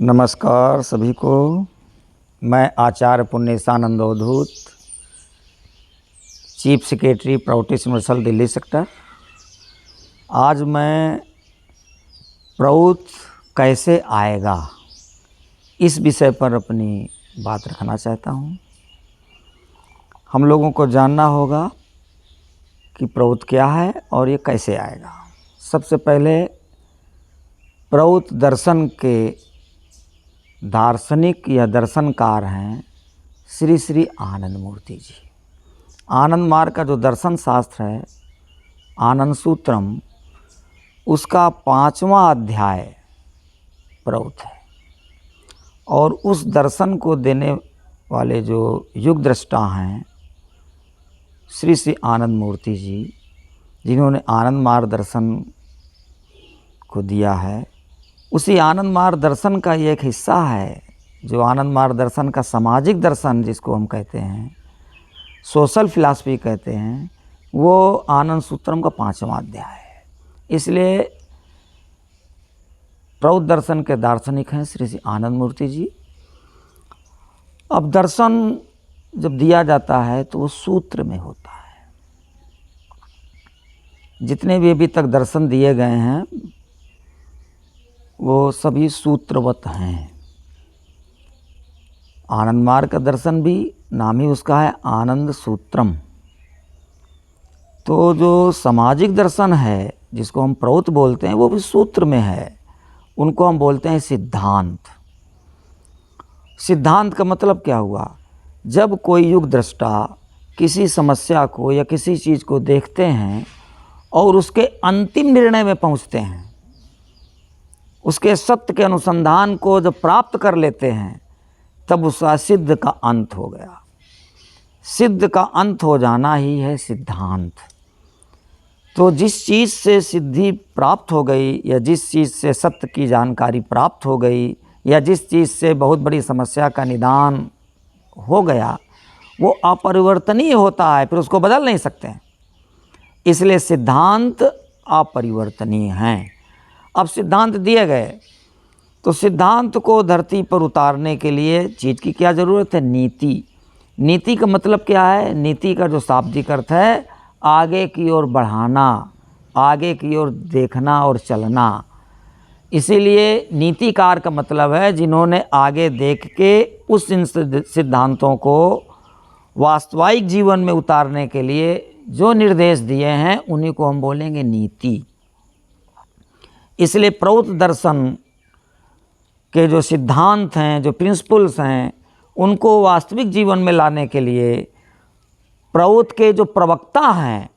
नमस्कार सभी को। मैं Acharya Punyeshanand Avadhut, chief secretary Proutist Universal Delhi sector. आज मैं प्रौत कैसे आएगा इस विषय पर अपनी बात रखना चाहता हूँ। हम लोगों को जानना होगा कि प्रौत क्या है और ये कैसे आएगा। सबसे पहले प्रौत दर्शन के दार्शनिक या दर्शनकार हैं श्री श्री आनंद मूर्ति जी। आनंद मार्ग का जो दर्शन शास्त्र है आनंद सूत्रम, उसका 5वां अध्याय प्रौत है। और उस दर्शन को देने वाले जो युग दृष्टा हैं श्री श्री आनंद मूर्ति जी, जिन्होंने आनंद मार्ग दर्शन को दिया है, उसी आनंद मार्ग दर्शन का ये एक हिस्सा है जो आनंद मार्ग दर्शन का सामाजिक दर्शन जिसको हम कहते हैं, सोशल फिलॉसफी कहते हैं, वो आनंद सूत्रम का 5वां अध्याय है। इसलिए प्रौत दर्शन के दार्शनिक हैं श्री श्री आनंद मूर्ति जी। अब दर्शन जब दिया जाता है तो वो सूत्र में होता है। जितने भी अभी तक दर्शन दिए गए हैं वो सभी सूत्रवत हैं। आनंद मार्ग का दर्शन भी नाम ही उसका है आनंद सूत्रम। तो जो सामाजिक दर्शन है जिसको हम प्रौत बोलते हैं वो भी सूत्र में है। उनको हम बोलते हैं सिद्धांत। सिद्धांत का मतलब क्या हुआ? जब कोई युग दृष्टा किसी समस्या को या किसी चीज़ को देखते हैं और उसके अंतिम निर्णय में पहुंचते हैं, उसके सत्य के अनुसंधान को जब प्राप्त कर लेते हैं, तब उसका सिद्ध का अंत हो गया। सिद्ध का अंत हो जाना ही है सिद्धांत। तो जिस चीज़ से सिद्धि प्राप्त हो गई या जिस चीज़ से सत्य की जानकारी प्राप्त हो गई या जिस चीज़ से बहुत बड़ी समस्या का निदान हो गया, वो अपरिवर्तनीय होता है, फिर उसको बदल नहीं सकते हैं। इसलिए सिद्धांत अपरिवर्तनीय हैं। अब सिद्धांत दिए गए तो सिद्धांत को धरती पर उतारने के लिए चीज़ की क्या ज़रूरत है? नीति। नीति का मतलब क्या है? नीति का जो शाब्दिक अर्थ है आगे की ओर बढ़ाना, आगे की ओर देखना और चलना। इसीलिए नीतिकार का मतलब है जिन्होंने आगे देख के उस इन सिद्धांतों को वास्तविक जीवन में उतारने के लिए जो निर्देश दिए हैं उन्हीं को हम बोलेंगे नीति। इसलिए प्रौत दर्शन के जो सिद्धांत हैं, जो प्रिंसिपल्स हैं, उनको वास्तविक जीवन में लाने के लिए प्रौत के जो प्रवक्ता हैं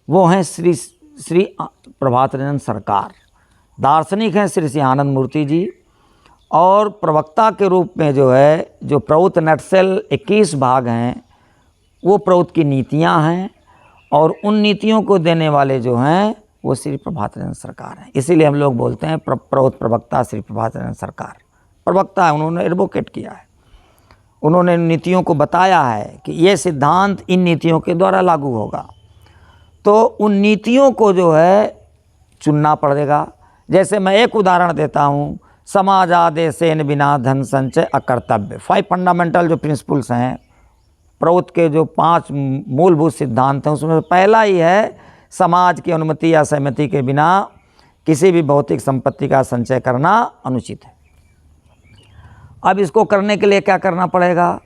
वो हैं श्री श्री प्रभात रंजन सरकार। दार्शनिक हैं श्री श्री आनंद मूर्ति जी। और प्रवक्ता के रूप में जो प्रौत नटसेल 21 भाग हैं वो प्रौत की नीतियां हैं। और उन नीतियों को देने वाले जो हैं वो श्री प्रभात रंजन सरकार हैं। इसीलिए हम लोग बोलते हैं प्रौत प्रवक्ता श्री प्रभात रंजन सरकार। प्रवक्ता है, उन्होंने एडवोकेट किया है, उन्होंने नीतियों को बताया है कि ये सिद्धांत इन नीतियों के द्वारा लागू होगा। तो उन नीतियों को जो है चुनना पड़ेगा। जैसे मैं एक उदाहरण देता हूँ, समाजादेशेन बिना धन संचय अकर्तव्य। 5 फंडामेंटल जो प्रिंसिपल्स हैं, प्रौत के जो 5 मूलभूत सिद्धांत हैं, उसमें पहला ही है समाज की अनुमति या सहमति के बिना किसी भी भौतिक संपत्ति का संचय करना अनुचित है। अब इसको करने के लिए क्या करना पड़ेगा?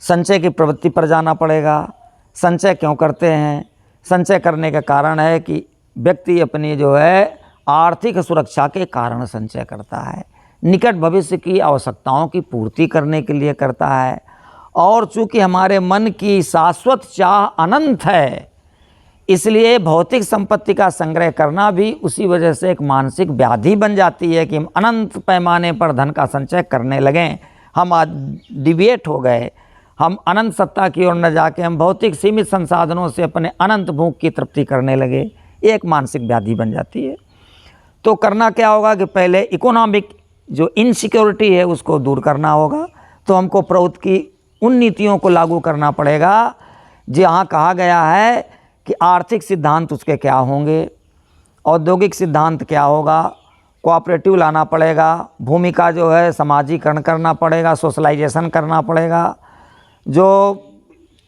संचय की प्रवृत्ति पर जाना पड़ेगा। संचय क्यों करते हैं? संचय करने का कारण है कि व्यक्ति अपनी जो है आर्थिक सुरक्षा के कारण संचय करता है, निकट भविष्य की आवश्यकताओं की पूर्ति करने के लिए करता है। और चूँकि हमारे मन की शाश्वत चाह अनंत है, इसलिए भौतिक संपत्ति का संग्रह करना भी उसी वजह से एक मानसिक व्याधि बन जाती है कि हम अनंत पैमाने पर धन का संचय करने लगें। हम आज डिविएट हो गए, हम अनंत सत्ता की ओर न जाके हम भौतिक सीमित संसाधनों से अपने अनंत भूख की तृप्ति करने लगे। ये एक मानसिक व्याधि बन जाती है। तो करना क्या होगा कि पहले इकोनॉमिक जो इनसिक्योरिटी है उसको दूर करना होगा। तो हमको प्रौत की उन नीतियों को लागू करना पड़ेगा जहाँ कहा गया है कि आर्थिक सिद्धांत उसके क्या होंगे, औद्योगिक सिद्धांत क्या होगा, कोऑपरेटिव लाना पड़ेगा, भूमि का जो है समाजीकरण करना पड़ेगा, सोशलाइजेशन करना पड़ेगा, जो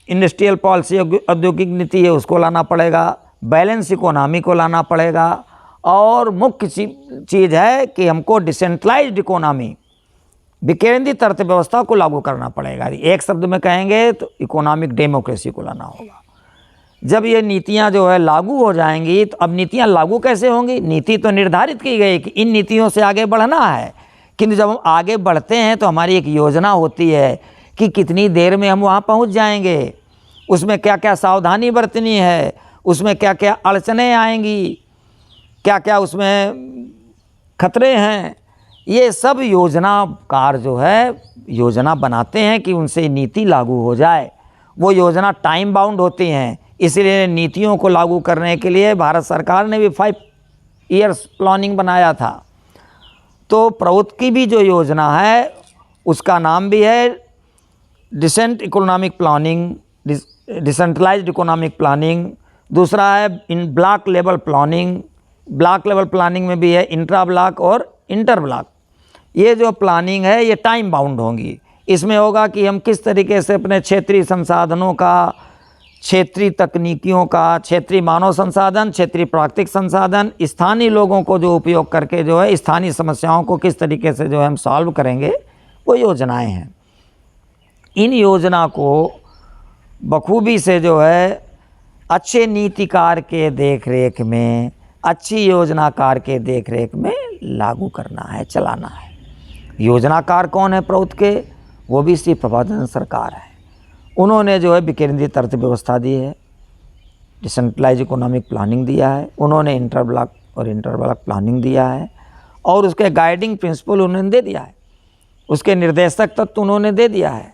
इंडस्ट्रियल पॉलिसी औद्योगिक नीति है उसको लाना पड़ेगा, बैलेंस इकोनॉमी को लाना पड़ेगा, और मुख्य चीज़ है कि हमको डिसेंट्रलाइज्ड इकोनॉमी, विकेंद्रित अर्थव्यवस्था को लागू करना पड़ेगा। एक शब्द में कहेंगे तो इकोनॉमिक डेमोक्रेसी को लाना होगा। जब ये नीतियां जो है लागू हो जाएंगी, तो अब नीतियां लागू कैसे होंगी? नीति तो निर्धारित की गई कि इन नीतियों से आगे बढ़ना है, किंतु जब हम आगे बढ़ते हैं तो हमारी एक योजना होती है कि कितनी देर में हम वहाँ पहुँच जाएंगे, उसमें क्या क्या सावधानी बरतनी है, उसमें क्या क्या अड़चनें आएंगी, क्या क्या उसमें खतरे हैं। ये सब योजनाकार जो है योजना बनाते हैं कि उनसे नीति लागू हो जाए। वो योजना टाइम बाउंड होती हैं, इसलिए नीतियों को लागू करने के लिए भारत सरकार ने भी 5 ईयर्स प्लानिंग बनाया था। तो प्रभुत्व की भी जो योजना है उसका नाम भी है decent economic planning, decentralised economic planning. दूसरा है in block level planning. Block level planning में भी है इंट्रा ब्लॉक और इंटर ब्लॉक। ये जो प्लानिंग है ये टाइम बाउंड होंगी। इसमें होगा कि हम किस तरीके से अपने क्षेत्रीय संसाधनों का, क्षेत्रीय तकनीकियों का, क्षेत्रीय मानव संसाधन, क्षेत्रीय प्राकृतिक संसाधन, स्थानीय लोगों को जो उपयोग करके जो है स्थानीय समस्याओं को किस तरीके से जो है हम सॉल्व करेंगे, वो योजनाएं हैं। इन योजना को बखूबी से जो है अच्छे नीतिकार के देखरेख में, अच्छी योजनाकार के देखरेख में लागू करना है, चलाना है। योजनाकार कौन है प्रभुत्व के? वो भी श्री प्रभातचंद्र सरकार है। उन्होंने जो है विकेंद्रित अर्थव्यवस्था दी है, डिसेंट्रलाइज इकोनॉमिक प्लानिंग दिया है, उन्होंने इंटर ब्लॉक और इंटर ब्लॉक प्लानिंग दिया है, और उसके गाइडिंग प्रिंसिपल उन्होंने दे दिया है, उसके निर्देशक तत्व उन्होंने दे दिया है।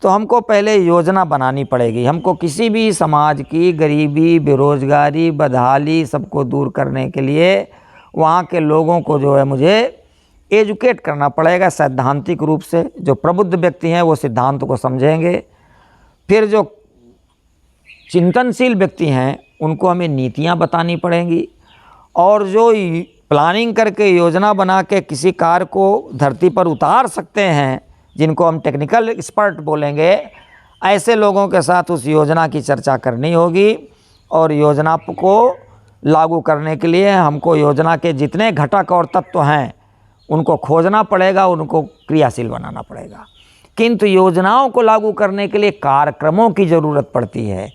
तो हमको पहले योजना बनानी पड़ेगी। हमको किसी भी समाज की गरीबी, बेरोजगारी, बदहाली सबको दूर करने के लिए वहाँ के लोगों को जो है मुझे एजुकेट करना पड़ेगा सैद्धांतिक रूप से। जो प्रबुद्ध व्यक्ति हैं वो सिद्धांत को समझेंगे। फिर जो चिंतनशील व्यक्ति हैं उनको हमें नीतियाँ बतानी पड़ेंगी, और जो प्लानिंग करके योजना बना के किसी कार्य को धरती पर उतार सकते हैं, जिनको हम टेक्निकल एक्सपर्ट बोलेंगे, ऐसे लोगों के साथ उस योजना की चर्चा करनी होगी। और योजना को लागू करने के लिए हमको योजना के जितने घटक और तत्व हैं उनको खोजना पड़ेगा, उनको क्रियाशील बनाना पड़ेगा। किंतु योजनाओं को लागू करने के लिए कार्यक्रमों की ज़रूरत पड़ती है।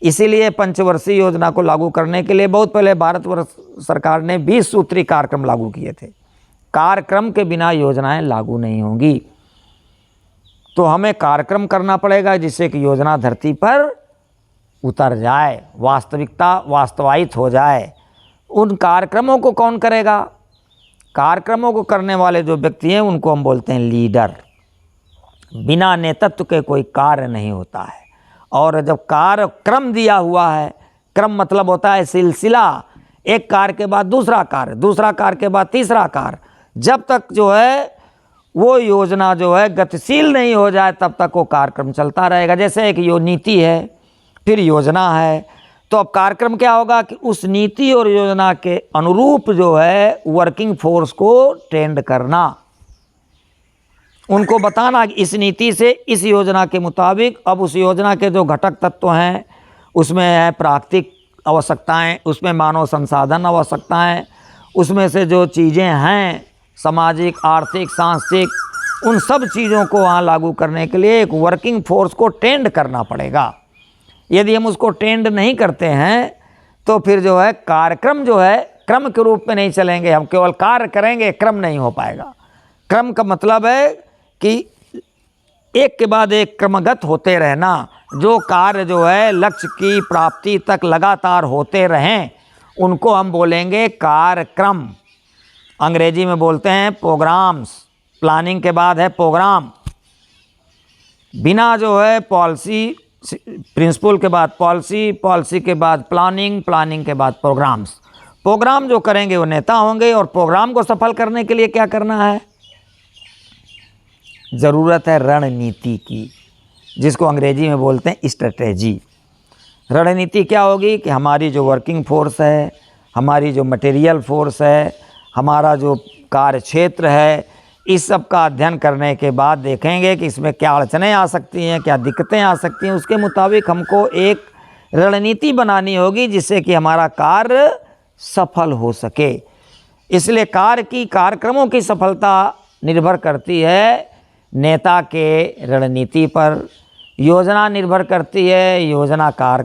इसीलिए पंचवर्षीय योजना को लागू करने के लिए बहुत पहले भारतवर्ष सरकार ने 20 सूत्री कार्यक्रम लागू किए थे। कार्यक्रम के बिना योजनाएं लागू नहीं होंगी। तो हमें कार्यक्रम करना पड़ेगा जिससे कि योजना धरती पर उतर जाए, वास्तविकता वास्तवायित हो जाए। उन कार्यक्रमों को कौन करेगा? कार्यक्रमों को करने वाले जो व्यक्ति हैं उनको हम बोलते हैं लीडर। बिना नेतृत्व के कोई कार्य नहीं होता है। और जब कार्यक्रम दिया हुआ है, क्रम मतलब होता है सिलसिला, एक कार्य के बाद दूसरा कार्य, दूसरा कार्य के बाद तीसरा कार्य, जब तक जो है वो योजना जो है गतिशील नहीं हो जाए तब तक वो कार्यक्रम चलता रहेगा। जैसे एक नीति है, फिर योजना है, तो अब कार्यक्रम क्या होगा कि उस नीति और योजना के अनुरूप जो है वर्किंग फोर्स को ट्रेंड करना, उनको बताना कि इस नीति से इस योजना के मुताबिक अब उस योजना के जो घटक तत्व हैं उसमें है प्राकृतिक आवश्यकताएं, उसमें मानव संसाधन आवश्यकताएं, उसमें से जो चीज़ें हैं सामाजिक, आर्थिक, सांस्कृतिक, उन सब चीज़ों को वहाँ लागू करने के लिए एक वर्किंग फोर्स को ट्रेंड करना पड़ेगा। यदि हम उसको ट्रेंड नहीं करते हैं तो फिर जो है कार्यक्रम जो है क्रम के रूप में नहीं चलेंगे। हम केवल कार्य करेंगे, क्रम नहीं हो पाएगा। क्रम का मतलब है कि एक के बाद एक क्रमगत होते रहना। जो कार्य जो है लक्ष्य की प्राप्ति तक लगातार होते रहें उनको हम बोलेंगे कार्यक्रम। अंग्रेजी में बोलते हैं प्रोग्राम्स। प्लानिंग के बाद है प्रोग्राम। बिना जो है पॉलिसी, प्रिंसिपल के बाद पॉलिसी, पॉलिसी के बाद प्लानिंग, प्लानिंग के बाद प्रोग्राम्स। प्रोग्राम जो करेंगे वो नेता होंगे। और प्रोग्राम को सफल करने के लिए क्या करना है? ज़रूरत है रणनीति की, जिसको अंग्रेजी में बोलते हैं स्ट्रेटेजी। रणनीति क्या होगी कि हमारी जो वर्किंग फोर्स है, हमारी जो मटेरियल फोर्स है, हमारा जो कार्य क्षेत्र है, इस सब का अध्ययन करने के बाद देखेंगे कि इसमें क्या अड़चनें आ सकती हैं, क्या दिक्कतें आ सकती हैं। उसके मुताबिक हमको एक रणनीति बनानी होगी जिससे कि हमारा कार्य सफल हो सके। इसलिए कार्यक्रमों की सफलता निर्भर करती है नेता के रणनीति पर, योजना निर्भर करती है योजनाकार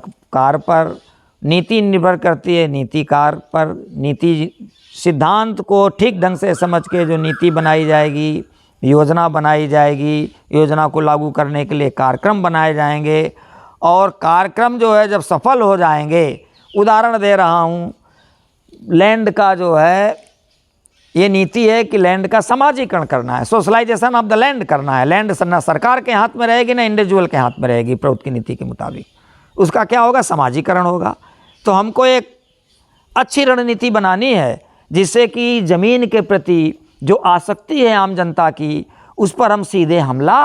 पर, नीति निर्भर करती है नीतिकार पर। नीति सिद्धांत को ठीक ढंग से समझ के जो नीति बनाई जाएगी, योजना बनाई जाएगी, योजना को लागू करने के लिए कार्यक्रम बनाए जाएंगे, और कार्यक्रम जो है जब सफल हो जाएंगे, उदाहरण दे रहा हूँ, लैंड का जो है ये नीति है कि लैंड का समाजीकरण करना है, सोशलाइजेशन ऑफ द लैंड करना है। लैंड ना सरकार के हाथ में रहेगी ना इंडिविजुअल के हाथ में रहेगी। प्रभुत्व की नीति के मुताबिक उसका क्या होगा, समाजीकरण होगा। तो हमको एक अच्छी रणनीति बनानी है जिससे कि ज़मीन के प्रति जो आसक्ति है आम जनता की, उस पर हम सीधे हमला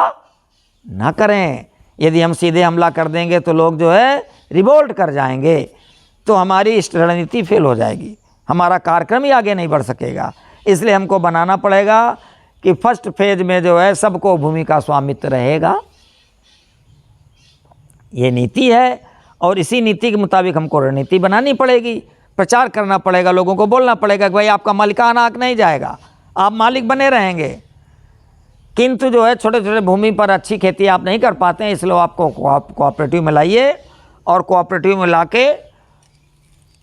ना करें। यदि हम सीधे हमला कर देंगे तो लोग जो है रिवोल्ट कर जाएंगे, तो हमारी इस रणनीति फेल हो जाएगी, हमारा कार्यक्रम ही आगे नहीं बढ़ सकेगा। इसलिए हमको बनाना पड़ेगा कि फर्स्ट फेज में जो है सबको भूमि का स्वामित्व रहेगा, ये नीति है। और इसी नीति के मुताबिक हमको रणनीति बनानी पड़ेगी, प्रचार करना पड़ेगा, लोगों को बोलना पड़ेगा कि भाई आपका मालिकाना हक नहीं जाएगा, आप मालिक बने रहेंगे, किंतु जो है छोटे छोटे भूमि पर अच्छी खेती आप नहीं कर पाते हैं, इसलिए आपको कोऑपरेटिव में लाइए, और कोऑपरेटिव में लाके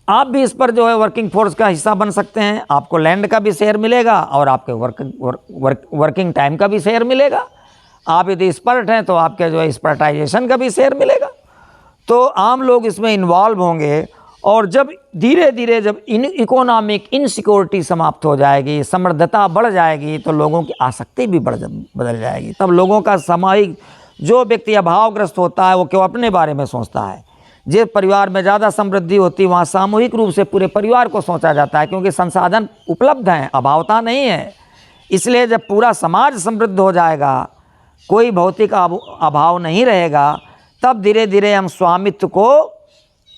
आप भी इस पर जो है वर्किंग फोर्स का हिस्सा बन सकते हैं। आपको लैंड का भी शेयर मिलेगा और आपके वर्किंग टाइम का भी शेयर मिलेगा। आप यदि एक्सपर्ट हैं तो आपके जो है एक्सपर्टाइजेशन का भी शेयर मिलेगा। तो आम लोग इसमें इन्वॉल्व होंगे, और जब धीरे धीरे जब इकोनॉमिक इनसिक्योरिटी समाप्त हो जाएगी, समृद्धता बढ़ जाएगी, तो लोगों की आसक्ति भी बदल जाएगी। तब लोगों का सामूहिक, जो व्यक्ति अभावग्रस्त होता है वो केवल अपने बारे में सोचता है। जिस परिवार में ज़्यादा समृद्धि होती है वहाँ सामूहिक रूप से पूरे परिवार को सोचा जाता है, क्योंकि संसाधन उपलब्ध हैं, अभावता नहीं है। इसलिए जब पूरा समाज समृद्ध हो जाएगा, कोई भौतिक अभाव नहीं रहेगा, तब धीरे धीरे हम स्वामित्व को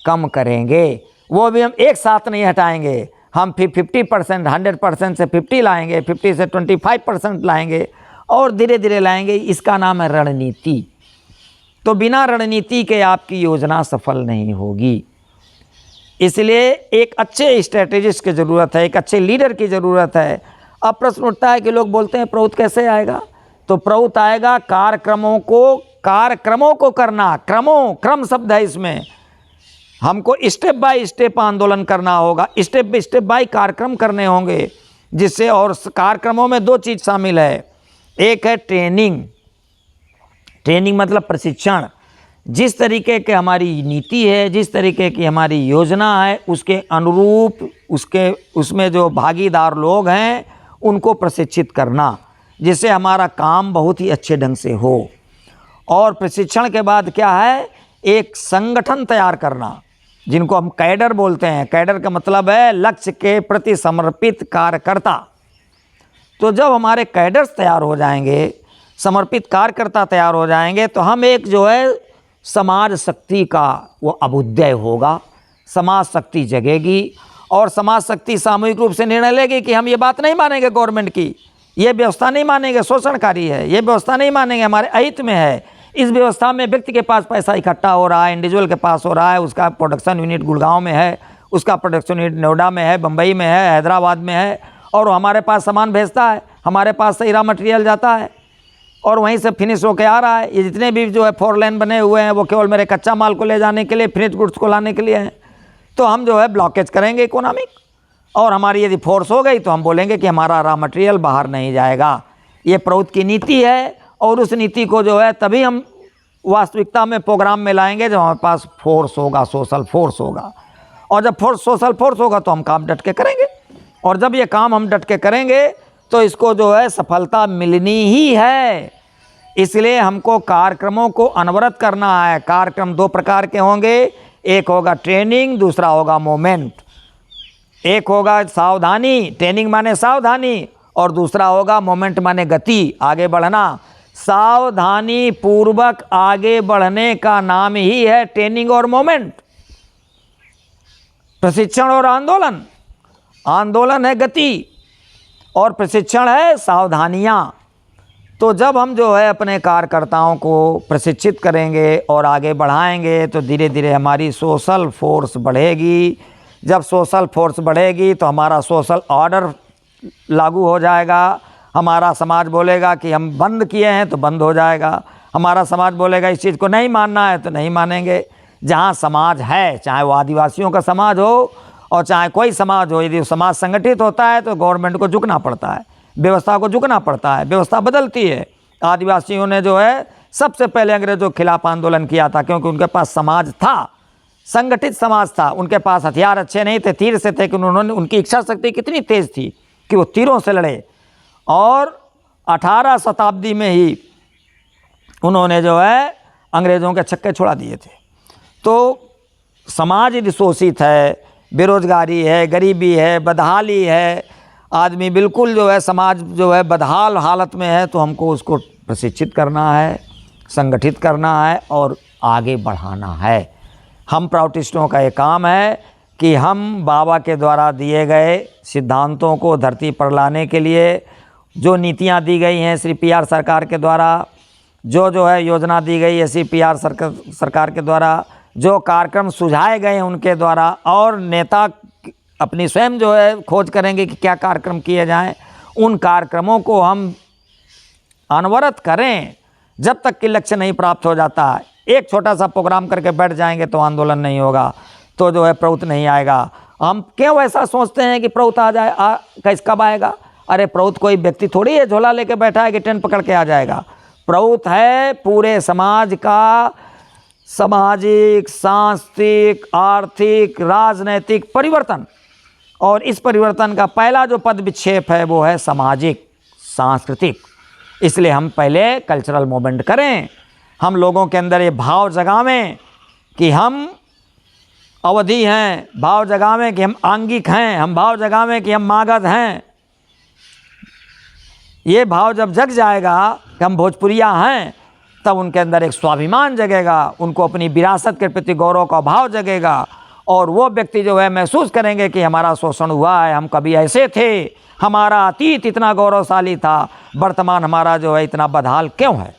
कम करेंगे। वो भी हम एक साथ नहीं हटाएंगे, हम 50% 100% से 50 लाएंगे, 50 से 25% लाएंगे, और धीरे धीरे लाएंगे। इसका नाम है रणनीति। तो बिना रणनीति के आपकी योजना सफल नहीं होगी। इसलिए एक अच्छे स्ट्रेटेजिस्ट की ज़रूरत है, एक अच्छे लीडर की ज़रूरत है। अब प्रश्न उठता है कि लोग बोलते हैं प्रभुत्व कैसे आएगा, तो प्रभुत्व आएगा कार्यक्रमों को करना। क्रम शब्द है इसमें। हमको स्टेप बाय स्टेप आंदोलन करना होगा, स्टेप बाय कार्यक्रम करने होंगे, जिससे, और कार्यक्रमों में दो चीज़ शामिल है। एक है ट्रेनिंग मतलब प्रशिक्षण। जिस तरीके के हमारी नीति है, जिस तरीके की हमारी योजना है, उसके अनुरूप उसमें जो भागीदार लोग हैं उनको प्रशिक्षित करना, जिससे हमारा काम बहुत ही अच्छे ढंग से हो। और प्रशिक्षण के बाद क्या है, एक संगठन तैयार करना, जिनको हम कैडर बोलते हैं। कैडर का मतलब है लक्ष्य के प्रति समर्पित कार्यकर्ता। तो जब हमारे कैडर्स तैयार हो जाएंगे, समर्पित कार्यकर्ता तैयार हो जाएंगे, तो हम एक जो है समाज शक्ति का वो अभ्युदय होगा, समाज शक्ति जगेगी, और समाज शक्ति सामूहिक रूप से निर्णय लेगी कि हम ये बात नहीं मानेंगे, गवर्नमेंट की ये व्यवस्था नहीं मानेंगे, शोषणकारी है, ये व्यवस्था नहीं मानेंगे, हमारे अहित में है। इस व्यवस्था में व्यक्ति के पास पैसा इकट्ठा हो रहा है, इंडिविजुअल के पास हो रहा है, उसका प्रोडक्शन यूनिट गुड़गांव में है, उसका प्रोडक्शन यूनिट नोएडा में है, बम्बई में है, हैदराबाद में है, और हमारे पास सामान भेजता है, हमारे पास से रॉ मटेरियल जाता है, और वहीं से फिनिश होकर आ रहा है। ये जितने भी जो है 4 लेन बने हुए हैं वो केवल मेरे कच्चा माल को ले जाने के लिए, फिनिश गुड्स को लाने के लिए हैं। तो हम जो है ब्लॉकेज करेंगे इकोनॉमिक, और हमारी यदि फोर्स हो गई तो हम बोलेंगे कि हमारा रॉ मटेरियल बाहर नहीं जाएगा। ये प्रभुत्व की नीति है, और उस नीति को जो है तभी हम वास्तविकता में प्रोग्राम में लाएंगे जब हमारे पास फोर्स होगा, सोशल फोर्स होगा। और जब सोशल फोर्स होगा तो हम काम डट के करेंगे, और जब ये काम हम डट के करेंगे तो इसको जो है सफलता मिलनी ही है। इसलिए हमको कार्यक्रमों को अनवरत करना है। कार्यक्रम 2 प्रकार के होंगे, एक होगा ट्रेनिंग, दूसरा होगा मोमेंट। एक होगा सावधानी, ट्रेनिंग माने सावधानी, और दूसरा होगा मोमेंट माने गति, आगे बढ़ना। सावधानी पूर्वक आगे बढ़ने का नाम ही है ट्रेनिंग और मोमेंट। प्रशिक्षण और आंदोलन है गति, और प्रशिक्षण है सावधानियाँ। तो जब हम जो है अपने कार्यकर्ताओं को प्रशिक्षित करेंगे और आगे बढ़ाएंगे तो धीरे धीरे हमारी सोशल फोर्स बढ़ेगी। जब सोशल फोर्स बढ़ेगी तो हमारा सोशल ऑर्डर लागू हो जाएगा। हमारा समाज बोलेगा कि हम बंद किए हैं तो बंद हो जाएगा। हमारा समाज बोलेगा इस चीज़ को नहीं मानना है तो नहीं मानेंगे। जहाँ समाज है, चाहे वो आदिवासियों का समाज हो और चाहे कोई समाज हो, यदि समाज संगठित होता है तो गवर्नमेंट को झुकना पड़ता है, व्यवस्था को झुकना पड़ता है, व्यवस्था बदलती है। आदिवासियों ने जो है सबसे पहले अंग्रेजों के खिलाफ आंदोलन किया था, क्योंकि उनके पास समाज था, संगठित समाज था। उनके पास हथियार अच्छे नहीं थे, तीर से थे कि उन्होंने, उनकी इच्छा शक्ति कितनी तेज़ थी कि वो तीरों से लड़े। और 18 शताब्दी में ही उन्होंने जो है अंग्रेज़ों के छक्के छुड़ा दिए थे। तो समाज यदि शोषित है, बेरोजगारी है, गरीबी है, बदहाली है, आदमी बिल्कुल जो है समाज जो है बदहाल हालत में है, तो हमको उसको प्रशिक्षित करना है, संगठित करना है और आगे बढ़ाना है। हम प्राउटिस्टों का ये काम है कि हम बाबा के द्वारा दिए गए सिद्धांतों को धरती पर लाने के लिए जो नीतियाँ दी गई हैं श्री PR सरकार के द्वारा, जो है योजना दी गई है श्री PR सरकार के द्वारा, जो कार्यक्रम सुझाए गए हैं उनके द्वारा, और नेता अपनी स्वयं जो है खोज करेंगे कि क्या कार्यक्रम किए जाएं, उन कार्यक्रमों को हम अनवरत करें जब तक कि लक्ष्य नहीं प्राप्त हो जाता है। एक छोटा सा प्रोग्राम करके बैठ जाएंगे तो आंदोलन नहीं होगा, तो जो है प्रउत नहीं आएगा। हम क्यों ऐसा सोचते हैं कि प्रउत आ जाए, कैसे कब आएगा? अरे प्रउत कोई व्यक्ति थोड़ी है झोला लेके बैठा है कि ट्रेन पकड़ के आ जाएगा। प्रउत है पूरे समाज का सामाजिक, सांस्कृतिक, आर्थिक, राजनैतिक परिवर्तन, और इस परिवर्तन का पहला जो पद विक्षेप है वो है सामाजिक, सांस्कृतिक। इसलिए हम पहले कल्चरल मूवमेंट करें, हम लोगों के अंदर ये भाव जगावें कि हम अवधी हैं, भाव जगावें कि हम आंगिक हैं, हम भाव जगावें कि हम मागध हैं। ये भाव जब जग जाएगा कि हम भोजपुरिया हैं, तब उनके अंदर एक स्वाभिमान जगेगा, उनको अपनी विरासत के प्रति गौरव का भाव जगेगा, और वो व्यक्ति जो है महसूस करेंगे कि हमारा शोषण हुआ है, हम कभी ऐसे थे, हमारा अतीत इतना गौरवशाली था, वर्तमान हमारा जो है इतना बदहाल क्यों है।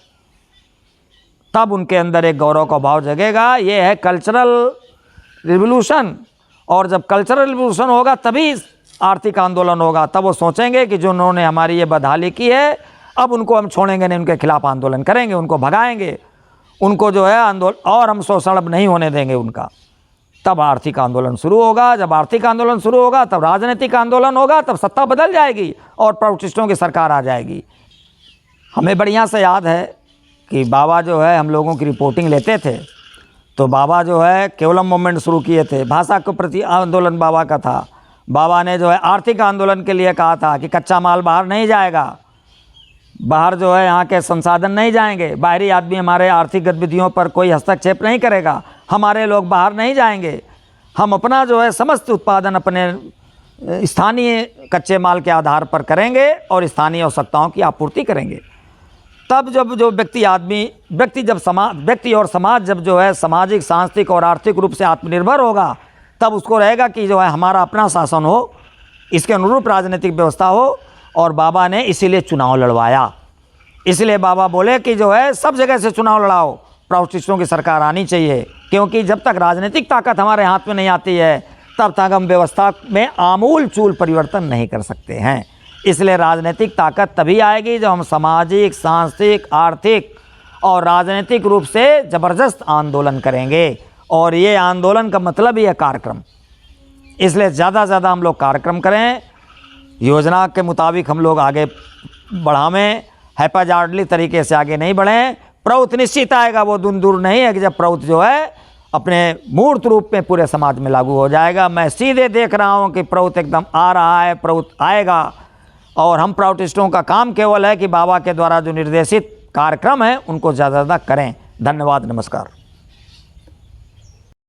तब उनके अंदर एक गौरव का भाव जगेगा। ये है कल्चरल रिवोल्यूशन। और जब कल्चरल रिवोल्यूशन होगा तभी आर्थिक आंदोलन होगा। तब वो सोचेंगे कि जो उन्होंने हमारी ये बदहाली की है, अब उनको हम छोड़ेंगे नहीं, उनके खिलाफ आंदोलन करेंगे, उनको भगाएंगे, उनको जो है आंदोलन, और हम शोषण अब नहीं होने देंगे उनका। तब आर्थिक आंदोलन शुरू होगा। जब आर्थिक आंदोलन शुरू होगा तब राजनीतिक आंदोलन होगा, तब सत्ता बदल जाएगी और प्राउटिस्टों की सरकार आ जाएगी। हमें बढ़िया से याद है कि बाबा जो है हम लोगों की रिपोर्टिंग लेते थे, तो बाबा जो है केवलम मूवमेंट शुरू किए थे, भाषा के प्रति आंदोलन बाबा का था। बाबा ने जो है आर्थिक आंदोलन के लिए कहा था कि कच्चा माल बाहर नहीं जाएगा, बाहर जो है यहाँ के संसाधन नहीं जाएंगे, बाहरी आदमी हमारे आर्थिक गतिविधियों पर कोई हस्तक्षेप नहीं करेगा, हमारे लोग बाहर नहीं जाएंगे, हम अपना जो है समस्त उत्पादन अपने स्थानीय कच्चे माल के आधार पर करेंगे और स्थानीय आवश्यकताओं की आपूर्ति करेंगे। तब जब जो व्यक्ति और समाज जब जो है सामाजिक, सांस्कृतिक और आर्थिक रूप से आत्मनिर्भर होगा, तब उसको रहेगा कि जो है हमारा अपना शासन हो, इसके अनुरूप राजनीतिक व्यवस्था हो। और बाबा ने इसीलिए चुनाव लड़वाया। इसलिए बाबा बोले कि जो है सब जगह से चुनाव लड़ाओ, प्राउटिस्टों की सरकार आनी चाहिए, क्योंकि जब तक राजनीतिक ताकत हमारे हाथ में नहीं आती है तब तक हम व्यवस्था में आमूल चूल परिवर्तन नहीं कर सकते हैं। इसलिए राजनीतिक ताकत तभी आएगी जब हम सामाजिक, सांस्कृतिक, आर्थिक और राजनीतिक रूप से ज़बरदस्त आंदोलन करेंगे। और ये आंदोलन का मतलब ही है कार्यक्रम। इसलिए ज़्यादा से ज़्यादा हम लोग कार्यक्रम करें, योजना के मुताबिक हम लोग आगे बढ़ावें, हैप्पीजार्डली तरीके से आगे नहीं बढ़ें। प्रउत निश्चित आएगा, वो दिन दूर नहीं है कि जब प्रउत जो है अपने मूर्त रूप में पूरे समाज में लागू हो जाएगा। मैं सीधे देख रहा हूँ कि प्रउत एकदम आ रहा है, प्रउत आएगा। और हम प्राउटिस्टों का काम केवल है कि बाबा के द्वारा जो निर्देशित कार्यक्रम है उनको ज़्यादा से ज़्यादा करें। धन्यवाद, नमस्कार।